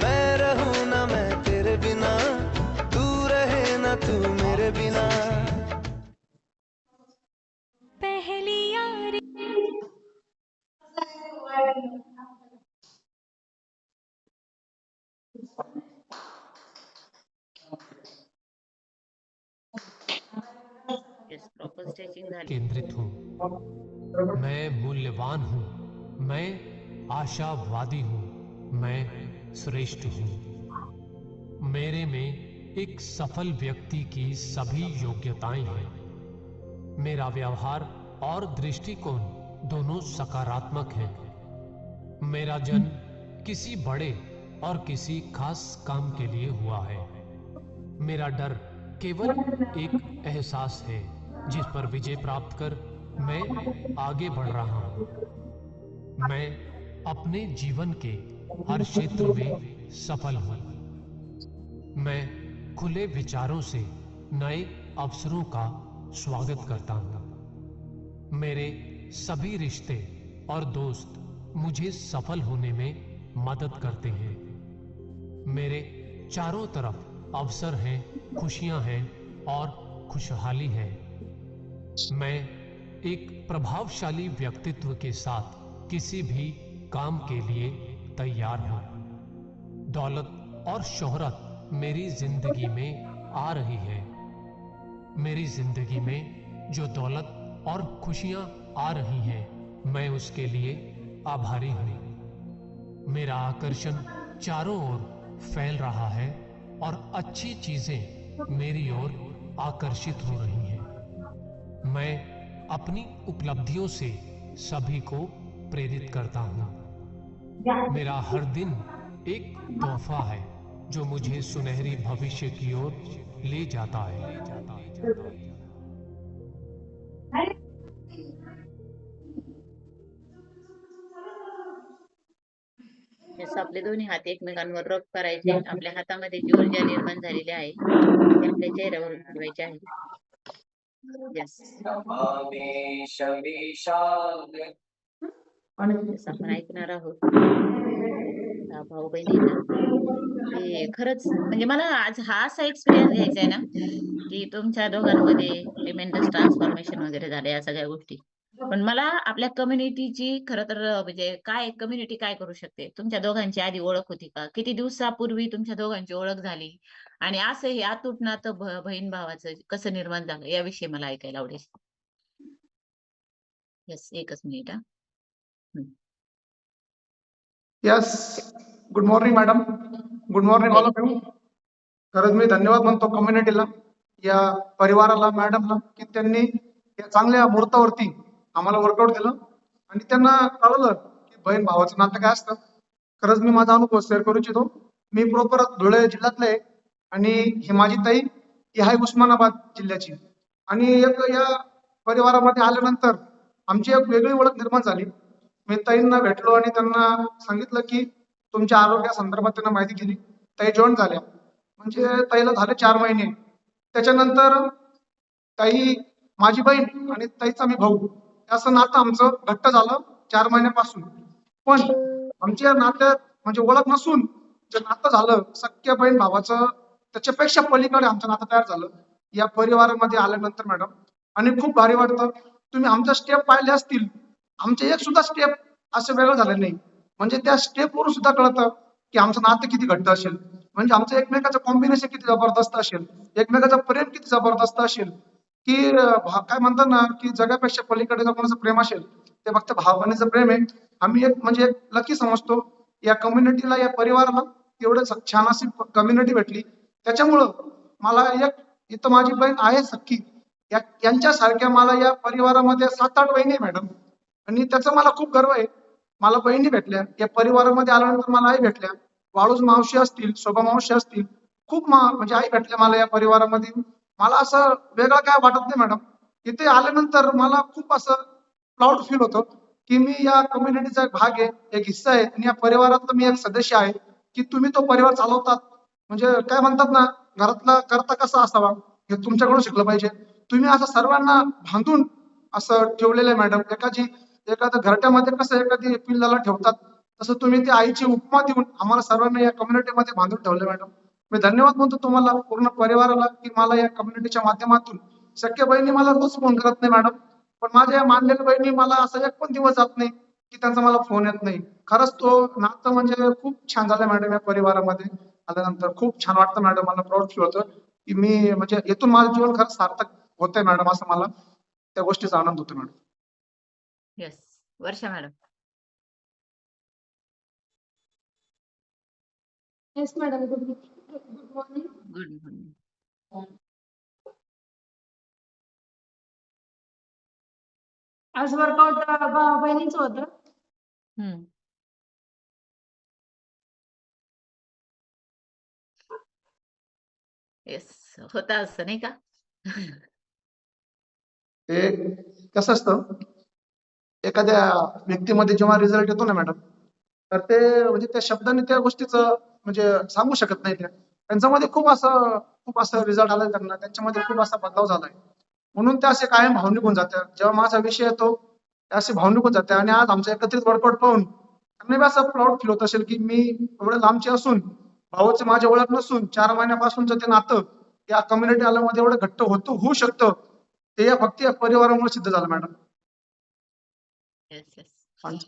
मैं रहूं ना मैं तेरे बिना, तू रहे ना तू मेरे बिना। पहली यारी येस, प्रॉपर स्ट्रेचिंग झाली. केंद्रित हूँ, मैं मूल्यवान हूँ, मैं आशावादी हूँ, मैं श्रेष्ठ हूँ। मेरे में एक सफल व्यक्ति की सभी योग्यताएं हैं। मेरा व्यवहार और दृष्टिकोण दोनों सकारात्मक हैं। मेरा जन्म किसी बड़े और किसी खास काम के लिए हुआ है। मेरा डर केवल एक एहसास है जिस पर विजय प्राप्त कर मैं आगे बढ़ रहा हूं। मैं अपने जीवन के हर क्षेत्र में सफल हूं। मैं खुले विचारों से नए अवसरों का स्वागत करता हूं। मेरे सभी रिश्ते और दोस्त मुझे सफल होने में मदद करते हैं। मेरे चारों तरफ अवसर हैं, खुशियां हैं और खुशहाली है। मैं एक प्रभावशाली व्यक्तित्व के साथ किसी भी काम के लिए तैयार हूं। दौलत और शोहरत मेरी जिंदगी में आ रही है। मेरी जिंदगी में जो दौलत और खुशियां आ रही हैं, मैं उसके लिए आभारी हूं। मेरा आकर्षण चारों ओर फैल रहा है और अच्छी चीजें मेरी ओर आकर्षित हो रही हैं। मैं अपनी उपलब्धियों से सभी को प्रेरित करता हूं। मेरा हर दिन एक तोहफा है जो मुझे सुनहरी भविष्य की ओर ले जाता है। येस, आपले दोन्ही हात एकमेकांवर रब करायचे. आपल्या हातामध्ये जी ऊर्जा निर्माण झालेली आहे ती आपल्या चेहऱ्यावर ठेवायची आहे. येस, येस, आपण ऐकणार आहोत. भाऊ बहिणींना की खरंच म्हणजे मला आज हा असा एक्सपिरियन्स घ्यायचा आहे ना की तुमच्या दोघांमध्ये ट्रिमेंडस ट्रान्सफॉर्मेशन वगैरे झाले या सगळ्या गोष्टी. पण मला आपल्या कम्युनिटीची खरं तर म्हणजे काय कम्युनिटी काय करू शकते. तुमच्या दोघांची आधी ओळख होती का? किती दिवसापूर्वी तुमच्या दोघांची ओळख झाली आणि असं हे अतूट नातं बहीण भावाचं कसं निर्माण झालं याविषयी मला ऐकायला आवडेल. येस, एकच minute. Yes, good morning madam, good morning all of you. खरंच मी धन्यवाद म्हणतो कम्युनिटीला, या परिवाराला, मॅडमला की त्यांनी या चांगल्या मुहूर्तावरती आम्हाला वर्कआउट दिलं आणि त्यांना कळलं की बहीण भावाचं नातं काय असतं. खरंच मी माझा अनुभव शेअर करू इच्छितो. मी प्रॉपर धुळे जिल्ह्यातले आहे आणि ही माझी ताई ही आहे उस्मानाबाद जिल्ह्याची. आणि एक या परिवारामध्ये आल्यानंतर आमची एक वेगळी ओळख निर्माण झाली. मी ताईंना भेटलो आणि त्यांना सांगितलं की तुमच्या आरोग्यासंदर्भात त्यांना माहिती दिली. ताई जॉईन झाल्या. म्हणजे ताईला झाले 4 महिने. त्याच्यानंतर ताई माझी बहीण आणि ताईचा मी भाऊ असं नातं आमचं घट्ट झालं 4 महिन्यापासून. पण आमच्या नात्यात म्हणजे ओळख नसून जे नातं झालं सख्या बहीण भावाचं त्याच्यापेक्षा पलीकडे आमचं नातं तयार झालं या परिवारामध्ये आल्यानंतर मॅडम. आणि खूप भारी वाटतं. तुम्ही आमच्या स्टेप पाहिले असतील, आमचे एक सुद्धा स्टेप असं वेगळं झालं नाही. म्हणजे त्या स्टेपवरून सुद्धा कळतं की आमचं नातं किती घट्ट असेल. म्हणजे आमचं एकमेकाचं कॉम्बिनेशन किती जबरदस्त असेल, एकमेकाचं प्रेम किती जबरदस्त असेल. की काय म्हणतात ना की जगापेक्षा पलीकडे जर कोणाचं प्रेम असेल ते फक्त भावनेचं प्रेम आहे. आम्ही एक म्हणजे एक लकी समजतो या कम्युनिटीला, या परिवाराला एवढं छान अशी कम्युनिटी भेटली. त्याच्यामुळं मला एक इथं माझी बहीण आहे सख्खी, यांच्यासारख्या मला या परिवारामध्ये 7-8 बहिणी आहे मॅडम, आणि त्याचा मला खूप गर्व आहे. मला बहिणी भेटल्या या परिवारामध्ये आल्यानंतर, मला आई भेटल्या, वाळूज मावशी असतील, शोभा मावशी असतील, खूप म्हणजे आई भेटल्या मला या परिवारामध्ये. मला असं वेगळं काय वाटत नाही मॅडम. इथे आल्यानंतर मला खूप असं प्राऊड फील होतं की मी या कम्युनिटीचा एक भाग आहे, एक हिस्सा आहे, आणि या परिवारातला मी एक सदस्य आहे. की तुम्ही तो परिवार चालवतात म्हणजे काय म्हणतात ना, घरातला करता कसा असावा हे तुमच्याकडून शिकलं पाहिजे. तुम्ही असं सर्वांना बांधून असं ठेवलेलं आहे मॅडम. एखाद्या घरट्यामध्ये कसं एखादी पिल्लाला ठेवतात, तसं तुम्ही त्या आईची उपमा देऊन आम्हाला सर्वांना या कम्युनिटीमध्ये बांधून ठेवलं मॅडम. मी धन्यवाद म्हणतो तुम्हाला, पूर्ण परिवाराला, की मला या कम्युनिटीच्या माध्यमातून सख्या बहिणी मला रोज फोन करत नाही मॅडम, पण माझ्या या मानलेल्या बहिणी मला असं एक पण दिवस जात नाही की त्यांचा मला फोन येत नाही. खरंच तो नातं म्हणजे खूप छान झालं मॅडम. या परिवारामध्ये आल्यानंतर खूप छान वाटतं मॅडम. मला प्राऊड फील होतं की मी म्हणजे इथून माझं जीवन खरंच सार्थक होतंय मॅडम, असं मला त्या गोष्टीचा आनंद होतो madam. Yes, Varsha madam. Yes madam, good morning. Good morning. आज वर्कआउट बहिणीचं होतं. येस, होता असं नाही का? ते कसं असतं, एखाद्या व्यक्तीमध्ये जेव्हा रिझल्ट येतो ना मॅडम, तर ते म्हणजे त्या शब्दाने त्या गोष्टीचं म्हणजे सांगू शकत नाही. त्यांच्यामध्ये खूप असं रिझल्ट आलाय त्यांना, त्यांच्यामध्ये खूप असा बदलाव झालाय, म्हणून ते असे कायम भावनिक होऊन जातात. जेव्हा माझा विषय येतो ते असे भावनिक होऊन जाते. आणि आज आमचं एकत्रित वर्कआउट पाहून त्यांना बी असं प्राऊड फील होत असेल की मी एवढं लांबचे असून, भावाची माझी ओळख नसून 4 महिन्यापासूनचं ते नातं या कम्युनिटी आल्यामध्ये एवढं घट्ट होऊ शकतं, ते फक्त या परिवारामुळे सिद्ध झालं मॅडम. Yes, yes.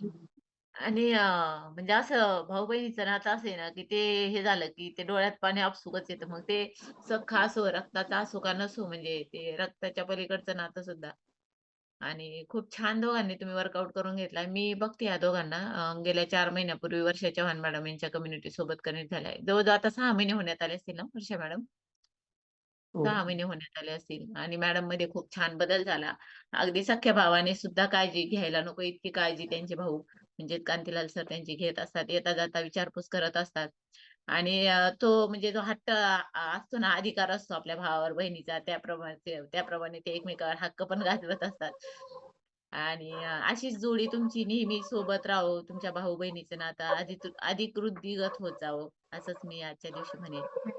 आणि म्हणजे असं भाऊ बहिणीचं नातं असे ना की ते हे झालं की ते डोळ्यात पाणी आपसुकच येतं. मग ते सख्खा असो, रक्ताचा असो का नसो, म्हणजे ते रक्ताच्या पलीकडचं नातं सुद्धा. आणि खूप छान दोघांनी तुम्ही वर्कआउट करून घेतलाय. मी बघते या दोघांना. गेल्या 4 महिन्यापूर्वी वर्षा चव्हाण मॅडम यांच्या कम्युनिटी सोबत कनेक्ट झालाय. जवळजवळ आता 6 महिने होण्यात आले असतील ना वर्षा मॅडम? 6 महिने होण्यात आले असतील. आणि मॅडम मध्ये खूप छान बदल झाला. अगदी सख्ख्या भावाने सुद्धा काळजी घ्यायला नको इतकी काळजी त्यांचे भाऊ म्हणजे कांतीलाल सर त्यांची घेत असतात. येता जाता विचारपूस करत असतात. आणि तो म्हणजे जो हट्ट असतो ना, अधिकार असतो आपल्या भावावर बहिणीचा, त्याप्रमाणे ते एकमेकावर हक्क पण गाजवत असतात. आणि अशीच जोडी तुमची नेहमी सोबत राहो. तुमच्या भाऊ बहिणीचं नातं अधिक वृद्धिंगत होत जावं, असंच मी आजच्या दिवशी म्हणेन.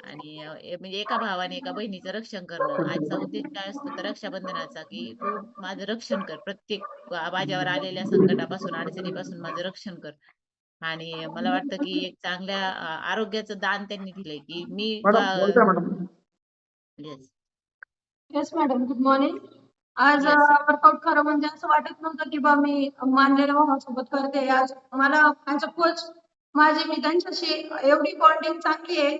आणि म्हणजे एका भावाने एका बहिणीचं रक्षण करणं. आजचा उद्देश काय असतो तर रक्षाबंधनाचा, की तू माझं रक्षण कर. प्रत्येक माझ्यावर आलेल्या संकटापासून, अडचणीपासून माझं रक्षण कर. आणि मला वाटतं की एक चांगल्या आरोग्याचं दान त्यांनी दिलंय, की मी मॅडम बोलताय madam. Yes. Yes madam, good morning. आज येस. वर्कआउट खरं म्हणजे असं वाटत नव्हतं की बा मी मानलेल्या भावासोबत करते. आज मला ॲज अ कोच मी त्यांच्याशी एवढी बॉन्डिंग चांगली आहे.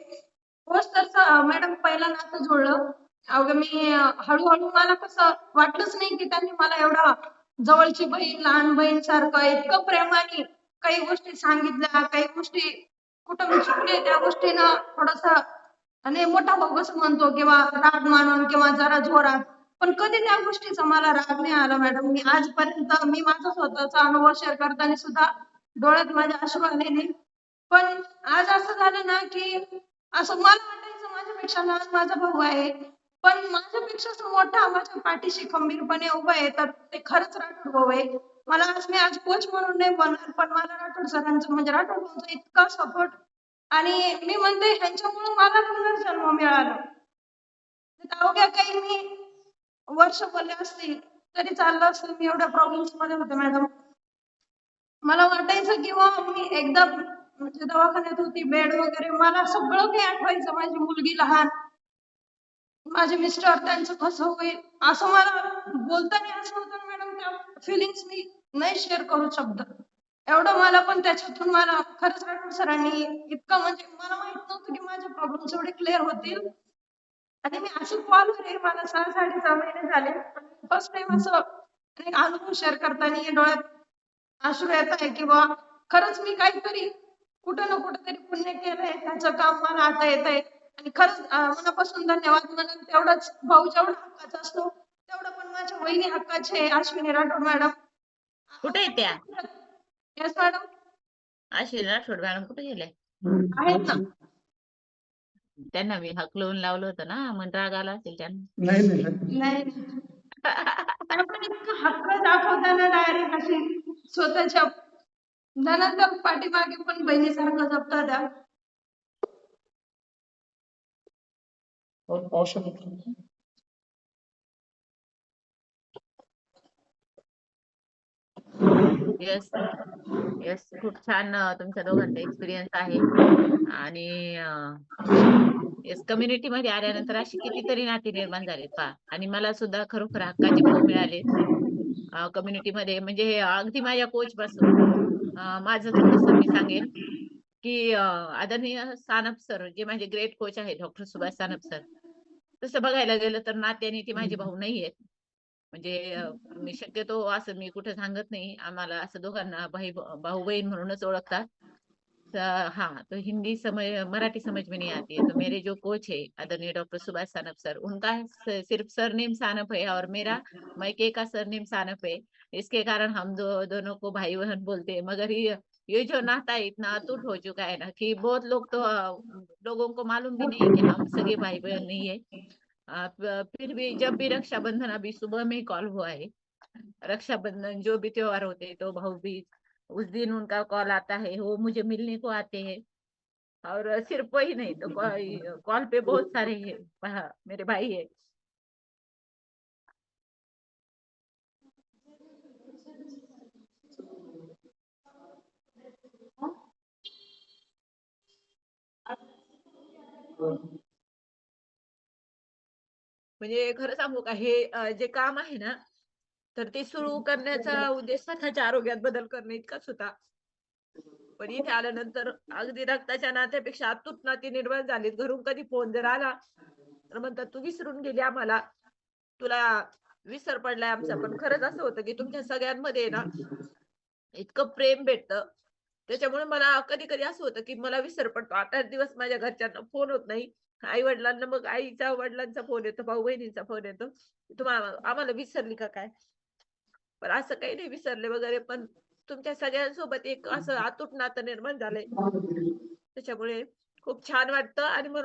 कोच तर मॅडम पहिला नातं जुळलं. अवघं मी हळूहळू मला कसं वाटलंच नाही की त्यांनी मला एवढा जवळची बहीण, लहान बहीण सारखं इतकं प्रेमाने काही गोष्टी सांगितल्या, काही गोष्टी कुठं मी चुकले त्या गोष्टीनं थोडंसं, आणि मोठा भाऊ कसं म्हणतो किंवा राग मानून किंवा जरा जोरात, पण कधी त्या गोष्टीचा मला राग नाही आला मॅडम. मी आजपर्यंत माझा स्वतःचा अनुभव शेअर करताना सुद्धा डोळ्यात माझ्या अश्रू आले नाही. पण आज असं झालं ना की असं मला वाटायचं माझ्यापेक्षा लहान माझा भाऊ आहे, पण माझ्यापेक्षा मोठा माझ्या पाठीशी खंबीरपणे उभा आहे, तर ते खरंच राठोड भाऊ आहे. मी आज कोच म्हणून नाही बोलणार, पण मला राठोड सरांचं म्हणजे राठोड भाऊचा इतका सपोर्ट, आणि मी म्हणते ह्यांच्यामुळे मला पुनर्जन्म मिळाला. अवघ्या काही मी वर्ष बोलले असतील तरी चाललं असतं. मी एवढ्या प्रॉब्लेम्स मध्ये होते मॅडम. मला वाटायचं किंवा मी एकदा म्हणजे दवाखान्यात होती, बेड वगैरे, मला सगळं काही आठवायचं. माझी मुलगी लहान, माझे मिस्टर, त्यांचं कसं होईल, असं मला बोलताना असं होतं मॅडम. त्या फिलिंग्स मी नाही शेअर करू शब्द एवढं मला. पण त्याच्यातून मला खरंच राठोड सरांनी इतकं म्हणजे मला माहित नव्हतं की माझे प्रॉब्लेम्स एवढे क्लिअर होतील. आणि मी अशी कॉलवर आहे, मला 6-6.5 महिने झाले. फर्स्ट टाइम असं एक अनुभव शेअर करताना डोळ्यात अश्रू येत आहे की बुवा खरंच मी काहीतरी कुठं ना कुठंतरी पुण्य केलंय, त्याचं काम मला आता येतंय. आणि खरंच मनापासून धन्यवाद म्हणून तेवढंच भाऊ जेवढा हक्काचा असतो, तेवढं पण माझ्या वहिनी हक्काचे आहे, अश्विनी राठोड मॅडम. कुठे आहेत त्या? Yes madam. Ashwini Rathod madam कुठे गेल्या? आहेत ना. त्यांना मी हकलवून लावलं होतं ना, मग राग आला असेल त्यांना. नाही नाही नाही त्या पण इतकं हक्क दाखवताना डायरेक्ट अशी स्वतःच्या नंतर पाठीमागे पण बहिणीसारखं जपतात त्या. औषध येस येस, खूप छान तुमच्या दोघांचा एक्सपिरियन्स आहे. आणि येस, कम्युनिटी मध्ये आल्यानंतर अशी कितीतरी नाती निर्माण झालेत पहा. आणि मला सुद्धा खरोखर हक्काचे भाऊ मिळाले कम्युनिटी मध्ये. म्हणजे अगदी माझ्या कोच पासून माझं थोडंसं मी सांगेन की आदरणीय सानप सर जे माझे ग्रेट कोच आहेत, डॉक्टर सुभाष सानप सर. तसं बघायला गेलं तर नात्याने ते माझे भाऊ नाही आहेत. म्हणजे मी शक्यतो असं मी कुठे सांगत नाही, आम्हाला असं दोघांना भाऊ बहीण म्हणूनच ओळखतात. हाँ, तो हिंदी समझ मराठी समझ में नहीं आती है। तो मेरे जो कोच है आदरणीय डॉक्टर सुभाष सानप सर, उनका सिर्फ सरनेम सानप है और मेरा मैके का सरनेम सानप है। इसके कारण हम दोनों को भाई बहन बोलते हैं। मगर ये जो नाता है इतना अटूट हो चुका है ना कि बहुत लोग तो लोगों को मालूम भी नहीं कि हम सगे भाई बहन नहीं है। फिर भी जब भी रक्षाबंधन, अभी सुबह में कॉल हुआ है, रक्षाबंधन जो भी त्योहार होते हैं तो भाऊबीज, उस दिन उनका कॉल आता है, वो मुझे मिलने को आते हैं। और सिर्फ वही नहीं तो कॉल पे बहुत सारे हैं, मेरे भाई है। म्हणजे खरं सांगू का, हे जे काम आहे ना, तर ते सुरू करण्याचा उद्देश स्वतःच्या आरोग्यात बदल करणे इतकाच होता. पण इथे आल्यानंतर अगदी रक्ताच्या नात्यापेक्षा अतूट नाती निर्माण झालीत. घरून कधी फोन जर आला तर म्हणतात तू विसरून गेली आम्हाला, तुला विसर पडलाय आमचा. पण खरंच असं होतं की तुमच्या सगळ्यांमध्ये ना इतकं प्रेम भेटतं. त्याच्यामुळे मला कधी कधी असं होतं की मला विसर पडतो. 8-8 दिवस माझ्या घरच्यांना फोन होत नाही. आई वडिलांना मग आईचा वडिलांचा फोन येतो, भाऊ बहिणींचा फोन येतो, तुम्हाला आम्हाला विसरली का काय? पण असं काही नाही विसरले वगैरे, पण तुमच्या सगळ्यांसोबत एक असं अतूट नातं निर्माण झालंय. त्याच्यामुळे खूप छान वाटतं आणि म्हणून